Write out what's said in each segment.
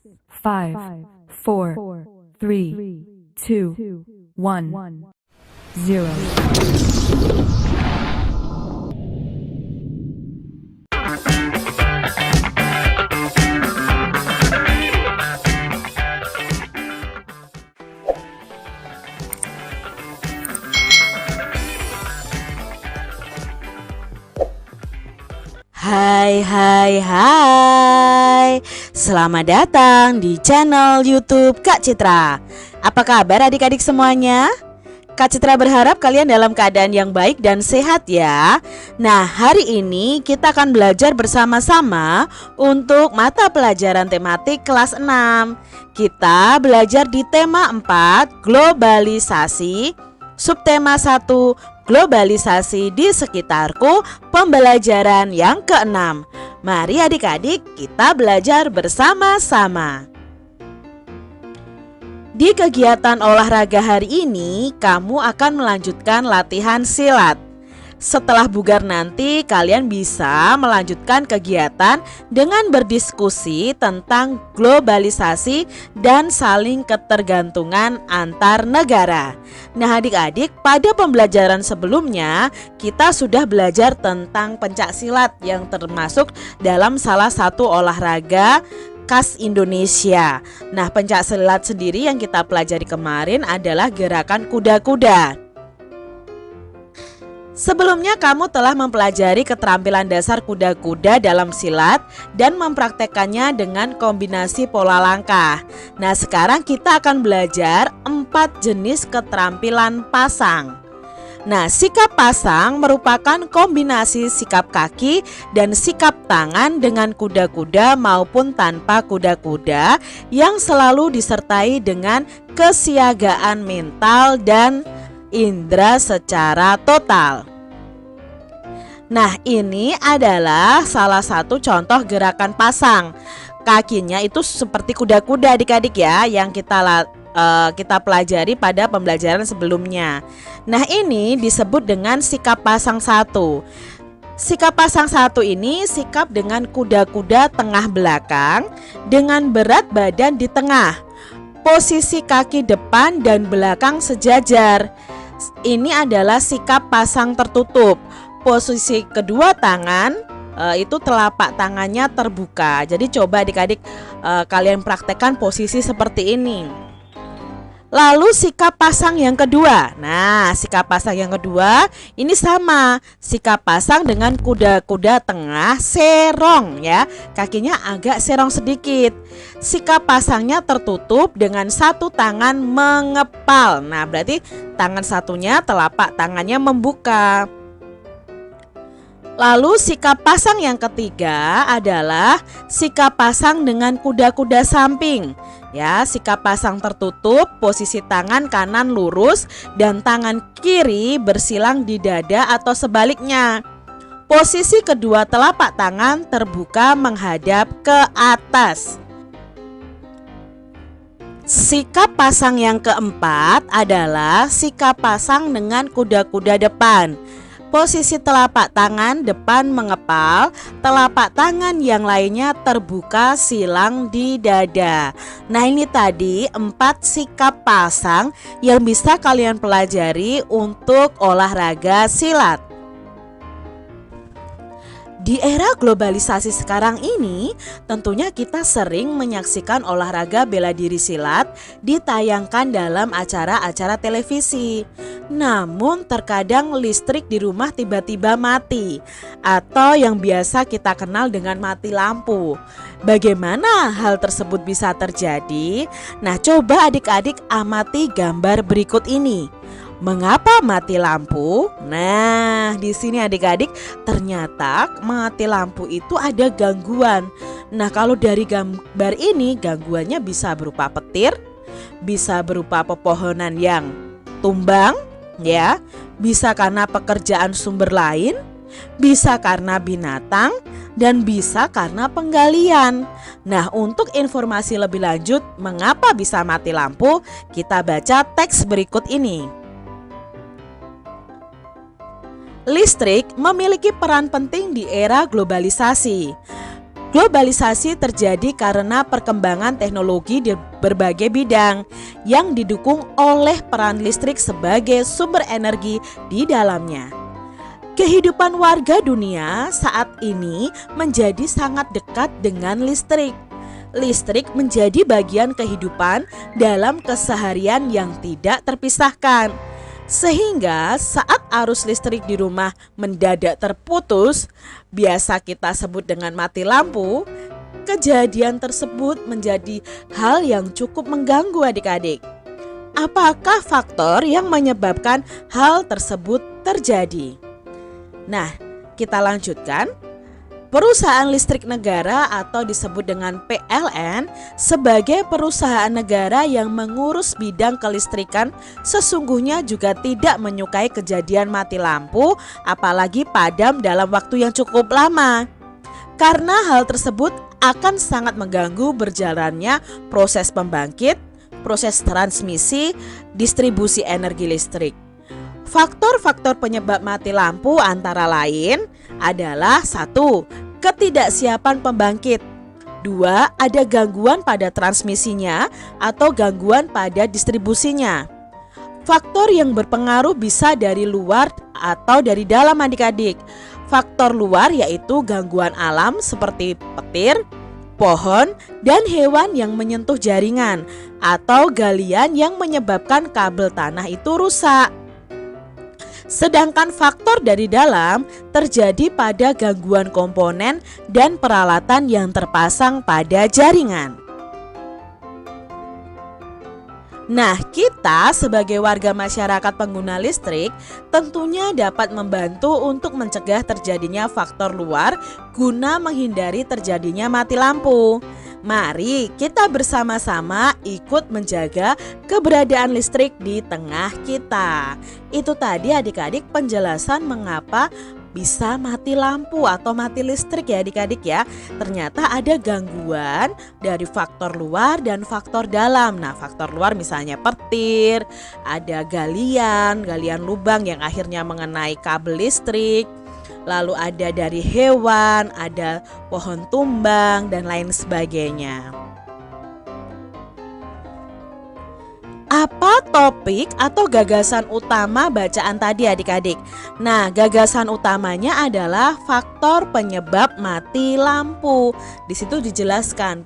5, 4, 3, 2, 1, 0. Hai, selamat datang di channel YouTube Kak Citra. Apa kabar adik-adik semuanya? Kak Citra berharap kalian dalam keadaan yang baik dan sehat ya. Nah, hari ini kita akan belajar bersama-sama untuk mata pelajaran tematik kelas 6. Kita belajar di tema 4, globalisasi, subtema 1, globalisasi di sekitarku, pembelajaran yang ke-6. Mari adik-adik kita belajar bersama-sama. Di kegiatan olahraga hari ini, kamu akan melanjutkan latihan silat. Setelah bugar nanti, kalian bisa melanjutkan kegiatan dengan berdiskusi tentang globalisasi dan saling ketergantungan antar negara. Nah adik-adik, pada pembelajaran sebelumnya kita sudah belajar tentang pencak silat yang termasuk dalam salah satu olahraga khas Indonesia. Nah, pencak silat sendiri yang kita pelajari kemarin adalah gerakan kuda-kuda. Sebelumnya kamu telah mempelajari keterampilan dasar kuda-kuda dalam silat dan mempraktekannya dengan kombinasi pola langkah. Nah, sekarang kita akan belajar 4 jenis keterampilan pasang. Nah, sikap pasang merupakan kombinasi sikap kaki dan sikap tangan dengan kuda-kuda maupun tanpa kuda-kuda yang selalu disertai dengan kesiagaan mental dan indera secara total. Nah, ini adalah salah satu contoh gerakan pasang. Kakinya itu seperti kuda-kuda adik-adik ya, yang kita pelajari pada pembelajaran sebelumnya. Nah, ini disebut dengan sikap pasang 1. Sikap pasang 1 ini sikap dengan kuda-kuda tengah belakang dengan berat badan di tengah. Posisi kaki depan dan belakang sejajar. Ini adalah sikap pasang tertutup. Posisi kedua tangan itu telapak tangannya terbuka. Jadi coba adik-adik kalian praktekkan posisi seperti ini. Lalu sikap pasang yang kedua. Nah, sikap pasang yang kedua ini sama. Sikap pasang dengan kuda-kuda tengah serong ya. Kakinya agak serong sedikit. Sikap pasangnya tertutup dengan satu tangan mengepal. Nah, berarti tangan satunya telapak tangannya membuka. Lalu sikap pasang yang ketiga adalah sikap pasang dengan kuda-kuda samping. Ya, sikap pasang tertutup, posisi tangan kanan lurus dan tangan kiri bersilang di dada atau sebaliknya. Posisi kedua telapak tangan terbuka menghadap ke atas. Sikap pasang yang keempat adalah sikap pasang dengan kuda-kuda depan. Posisi telapak tangan depan mengepal, telapak tangan yang lainnya terbuka silang di dada. Nah, ini tadi 4 sikap pasang yang bisa kalian pelajari untuk olahraga silat. Di era globalisasi sekarang ini, tentunya kita sering menyaksikan olahraga bela diri silat ditayangkan dalam acara-acara televisi. Namun terkadang listrik di rumah tiba-tiba mati atau yang biasa kita kenal dengan mati lampu. Bagaimana hal tersebut bisa terjadi? Nah, coba adik-adik amati gambar berikut ini. Mengapa mati lampu? Nah, di sini adik-adik ternyata mati lampu itu ada gangguan. Nah, kalau dari gambar ini gangguannya bisa berupa petir, bisa berupa pepohonan yang tumbang, ya, bisa karena pekerjaan sumber lain, bisa karena binatang, dan bisa karena penggalian. Nah, untuk informasi lebih lanjut mengapa bisa mati lampu, kita baca teks berikut ini. Listrik memiliki peran penting di era globalisasi. Globalisasi terjadi karena perkembangan teknologi di berbagai bidang yang didukung oleh peran listrik sebagai sumber energi di dalamnya. Kehidupan warga dunia saat ini menjadi sangat dekat dengan listrik. Listrik menjadi bagian kehidupan dalam keseharian yang tidak terpisahkan. Sehingga saat arus listrik di rumah mendadak terputus, biasa kita sebut dengan mati lampu, kejadian tersebut menjadi hal yang cukup mengganggu adik-adik. Apakah faktor yang menyebabkan hal tersebut terjadi? Nah, kita lanjutkan. Perusahaan listrik negara atau disebut dengan PLN sebagai perusahaan negara yang mengurus bidang kelistrikan sesungguhnya juga tidak menyukai kejadian mati lampu apalagi padam dalam waktu yang cukup lama. Karena hal tersebut akan sangat mengganggu berjalannya proses pembangkit, proses transmisi, distribusi energi listrik. Faktor-faktor penyebab mati lampu antara lain adalah 1. Ketidaksiapan pembangkit. 2. Ada gangguan pada transmisinya atau gangguan pada distribusinya. Faktor yang berpengaruh bisa dari luar atau dari dalam adik-adik. Faktor luar yaitu gangguan alam seperti petir, pohon, dan hewan yang menyentuh jaringan atau galian yang menyebabkan kabel tanah itu rusak. Sedangkan faktor dari dalam terjadi pada gangguan komponen dan peralatan yang terpasang pada jaringan. Nah, kita sebagai warga masyarakat pengguna listrik tentunya dapat membantu untuk mencegah terjadinya faktor luar guna menghindari terjadinya mati lampu. Mari kita bersama-sama ikut menjaga keberadaan listrik di tengah kita. Itu tadi adik-adik penjelasan mengapa bisa mati lampu atau mati listrik ya adik-adik ya. Ternyata ada gangguan dari faktor luar dan faktor dalam. Nah, faktor luar misalnya petir, ada galian lubang yang akhirnya mengenai kabel listrik. Lalu ada dari hewan, ada pohon tumbang, dan lain sebagainya. Apa topik atau gagasan utama bacaan tadi adik-adik? Nah, gagasan utamanya adalah faktor penyebab mati lampu. Di situ dijelaskan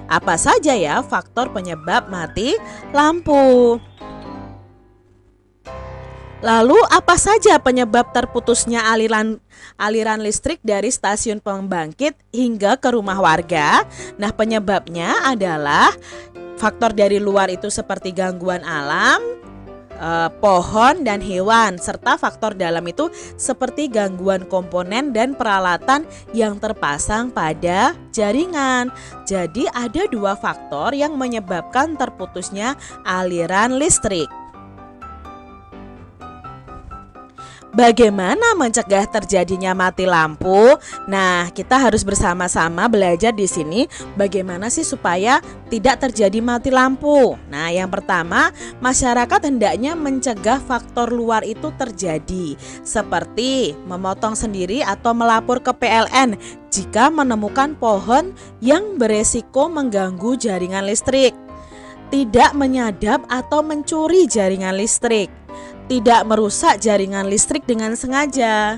apa saja ya faktor penyebab mati lampu. Lalu apa saja penyebab terputusnya aliran listrik dari stasiun pembangkit hingga ke rumah warga? Nah, penyebabnya adalah faktor dari luar itu seperti gangguan alam, pohon dan hewan, serta faktor dalam itu seperti gangguan komponen dan peralatan yang terpasang pada jaringan. Jadi ada 2 faktor yang menyebabkan terputusnya aliran listrik. Bagaimana mencegah terjadinya mati lampu? Nah, kita harus bersama-sama belajar di sini bagaimana sih supaya tidak terjadi mati lampu. Nah, yang pertama, masyarakat hendaknya mencegah faktor luar itu terjadi, seperti memotong sendiri atau melapor ke PLN jika menemukan pohon yang beresiko mengganggu jaringan listrik. Tidak menyadap atau mencuri jaringan listrik. Tidak merusak jaringan listrik dengan sengaja.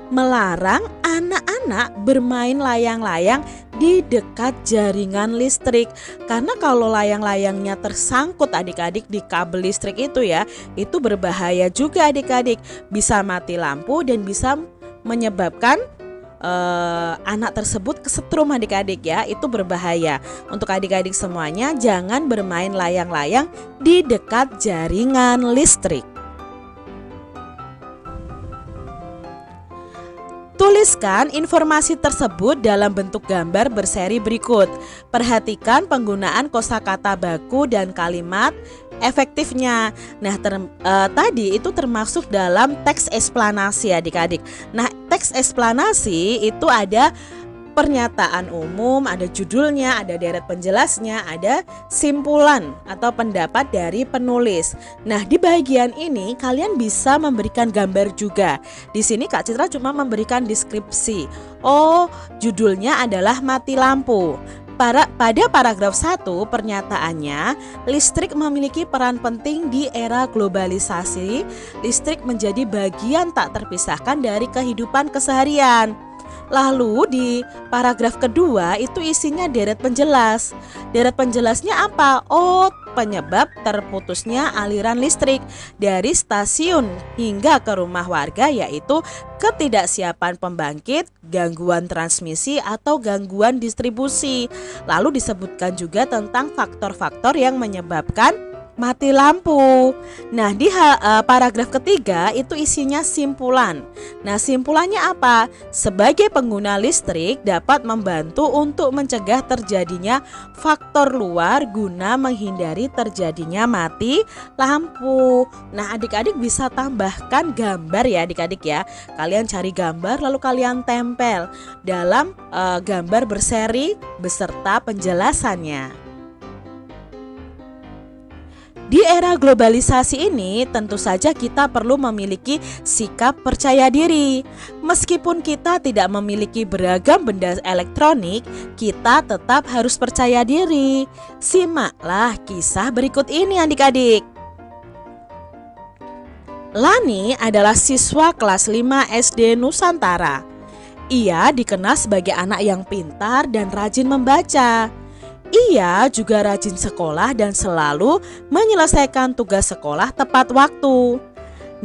Melarang anak-anak bermain layang-layang di dekat jaringan listrik. Karena kalau layang-layangnya tersangkut adik-adik di kabel listrik itu ya, itu berbahaya juga adik-adik. Bisa mati lampu dan bisa menyebabkan anak tersebut kesetrum adik-adik ya. Itu berbahaya. Untuk adik-adik semuanya jangan bermain layang-layang di dekat jaringan listrik. Tuliskan informasi tersebut dalam bentuk gambar berseri berikut. Perhatikan penggunaan kosakata baku dan kalimat efektifnya. Nah, tadi itu termasuk dalam teks eksplanasi adik-adik. Nah, teks eksplanasi itu ada pernyataan umum, ada judulnya, ada deret penjelasnya, ada simpulan atau pendapat dari penulis. Nah, di bagian ini kalian bisa memberikan gambar juga. Di sini Kak Citra cuma memberikan deskripsi. Oh, judulnya adalah mati lampu. Pada paragraf 1 pernyataannya, listrik memiliki peran penting di era globalisasi. Listrik menjadi bagian tak terpisahkan dari kehidupan keseharian. Lalu di paragraf kedua itu isinya deret penjelas. Deret penjelasnya apa? Oh, penyebab terputusnya aliran listrik dari stasiun hingga ke rumah warga, yaitu ketidaksiapan pembangkit, gangguan transmisi atau gangguan distribusi. Lalu disebutkan juga tentang faktor-faktor yang menyebabkan mati lampu. Nah, di paragraf ketiga itu isinya simpulan. Nah, simpulannya apa? Sebagai pengguna listrik dapat membantu untuk mencegah terjadinya faktor luar guna menghindari terjadinya mati lampu. Nah, adik-adik bisa tambahkan gambar ya adik-adik ya. Kalian cari gambar lalu kalian tempel dalam gambar berseri beserta penjelasannya. Di era globalisasi ini tentu saja kita perlu memiliki sikap percaya diri. Meskipun kita tidak memiliki beragam benda elektronik, kita tetap harus percaya diri. Simaklah kisah berikut ini adik-adik. Lani adalah siswa kelas 5 SD Nusantara. Ia dikenal sebagai anak yang pintar dan rajin membaca. Ia juga rajin sekolah dan selalu menyelesaikan tugas sekolah tepat waktu.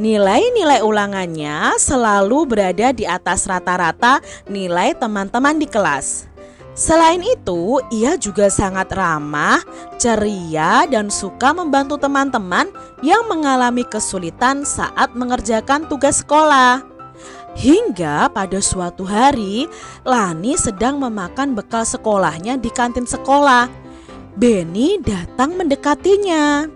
Nilai-nilai ulangannya selalu berada di atas rata-rata nilai teman-teman di kelas. Selain itu, ia juga sangat ramah, ceria, dan suka membantu teman-teman yang mengalami kesulitan saat mengerjakan tugas sekolah. Hingga pada suatu hari, Lani sedang memakan bekal sekolahnya di kantin sekolah. Benny datang mendekatinya.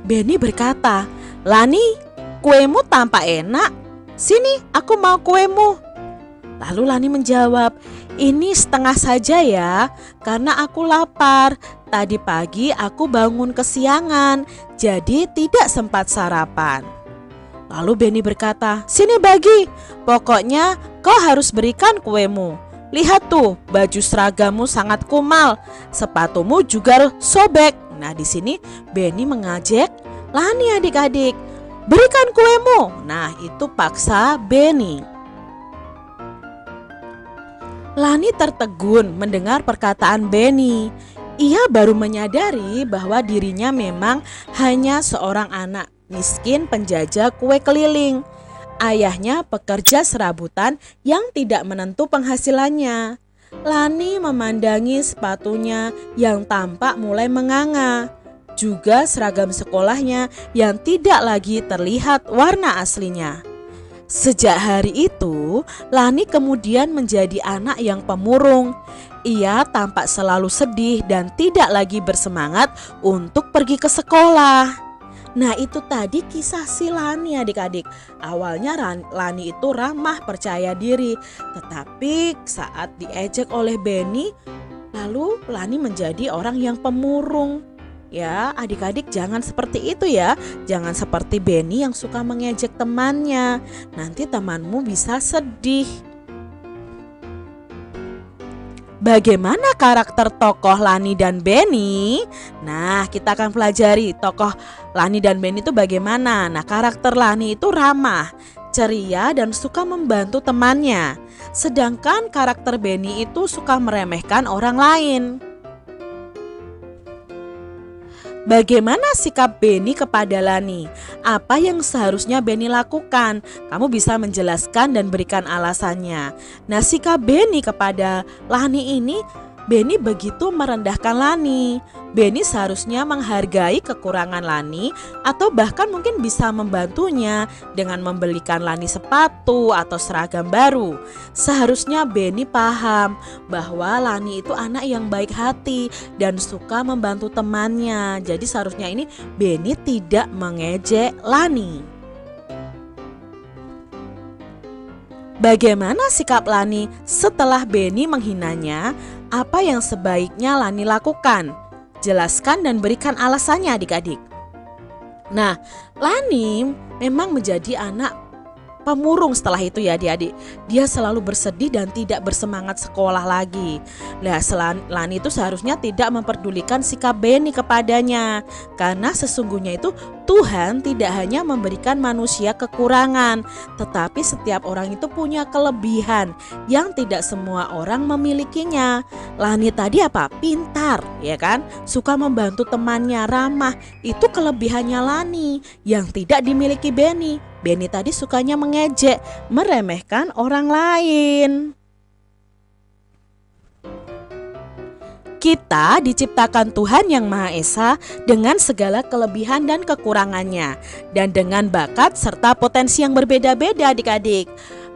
Benny berkata, "Lani, kuemu tampak enak. Sini, aku mau kuemu." Lalu Lani menjawab, "Ini setengah saja ya, karena aku lapar. Tadi pagi aku bangun kesiangan, jadi tidak sempat sarapan." Lalu Benny berkata, "Sini bagi, pokoknya kau harus berikan kuemu. Lihat tuh, baju seragamu sangat kumal, sepatumu juga sobek." Nah, di sini Benny mengajak Lani adik-adik, "Berikan kuemu." Nah, itu paksa Benny. Lani tertegun mendengar perkataan Benny. Ia baru menyadari bahwa dirinya memang hanya seorang anak miskin penjajah kue keliling. Ayahnya pekerja serabutan yang tidak menentu penghasilannya. Lani memandangi sepatunya yang tampak mulai menganga, juga seragam sekolahnya yang tidak lagi terlihat warna aslinya. Sejak hari itu, Lani kemudian menjadi anak yang pemurung. Ia tampak selalu sedih dan tidak lagi bersemangat untuk pergi ke sekolah. Nah, itu tadi kisah si Lani adik-adik. Awalnya Lani itu ramah, percaya diri, tetapi saat diejek oleh Benny, lalu Lani menjadi orang yang pemurung. Ya, adik-adik jangan seperti itu ya. Jangan seperti Benny yang suka mengejek temannya. Nanti temanmu bisa sedih. Bagaimana karakter tokoh Lani dan Benny? Nah, kita akan pelajari tokoh Lani dan Benny itu bagaimana. Nah, karakter Lani itu ramah, ceria, dan suka membantu temannya. Sedangkan karakter Benny itu suka meremehkan orang lain. Bagaimana sikap Benny kepada Lani? Apa yang seharusnya Benny lakukan? Kamu bisa menjelaskan dan berikan alasannya. Nah, sikap Benny kepada Lani ini, Benny begitu merendahkan Lani. Benny seharusnya menghargai kekurangan Lani atau bahkan mungkin bisa membantunya dengan membelikan Lani sepatu atau seragam baru. Seharusnya Benny paham bahwa Lani itu anak yang baik hati dan suka membantu temannya. Jadi seharusnya ini Benny tidak mengejek Lani. Bagaimana sikap Lani setelah Benny menghinanya? Apa yang sebaiknya Lani lakukan? Jelaskan dan berikan alasannya adik-adik. Nah, Lani memang menjadi anak pemurung setelah itu ya adik-adik. Dia selalu bersedih dan tidak bersemangat sekolah lagi. Nah, Lani itu seharusnya tidak memperdulikan sikap Benny kepadanya, karena sesungguhnya itu Tuhan tidak hanya memberikan manusia kekurangan, tetapi setiap orang itu punya kelebihan yang tidak semua orang memilikinya. Lani tadi apa? Pintar, ya kan? Suka membantu temannya, ramah. Itu kelebihannya Lani yang tidak dimiliki Benny. Benny tadi sukanya mengejek, meremehkan orang lain. Kita diciptakan Tuhan Yang Maha Esa dengan segala kelebihan dan kekurangannya, dan dengan bakat serta potensi yang berbeda-beda adik-adik.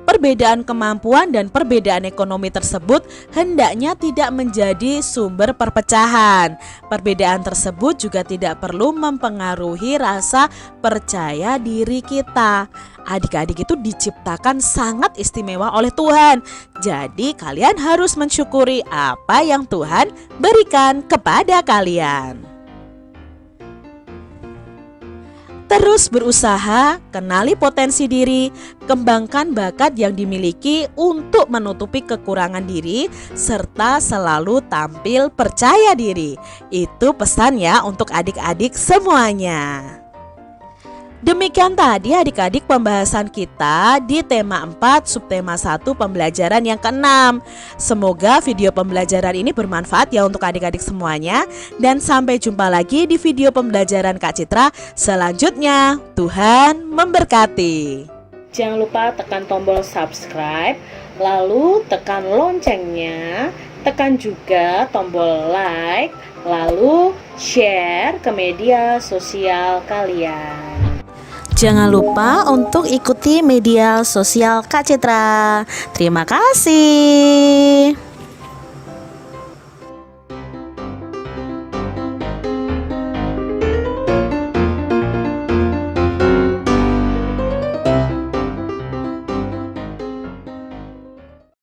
Perbedaan kemampuan dan perbedaan ekonomi tersebut hendaknya tidak menjadi sumber perpecahan. Perbedaan tersebut juga tidak perlu mempengaruhi rasa percaya diri kita. Adik-adik itu diciptakan sangat istimewa oleh Tuhan. Jadi kalian harus mensyukuri apa yang Tuhan berikan kepada kalian. Terus berusaha, kenali potensi diri, kembangkan bakat yang dimiliki untuk menutupi kekurangan diri, serta selalu tampil percaya diri. Itu pesan ya untuk adik-adik semuanya. Demikian tadi adik-adik pembahasan kita di tema 4 subtema 1 pembelajaran yang ke-6. Semoga video pembelajaran ini bermanfaat ya untuk adik-adik semuanya. Dan sampai jumpa lagi di video pembelajaran Kak Citra selanjutnya. Tuhan memberkati. Jangan lupa tekan tombol subscribe, lalu tekan loncengnya, tekan juga tombol like, lalu share ke media sosial kalian. Jangan lupa untuk ikuti media sosial Kak Citra. Terima kasih.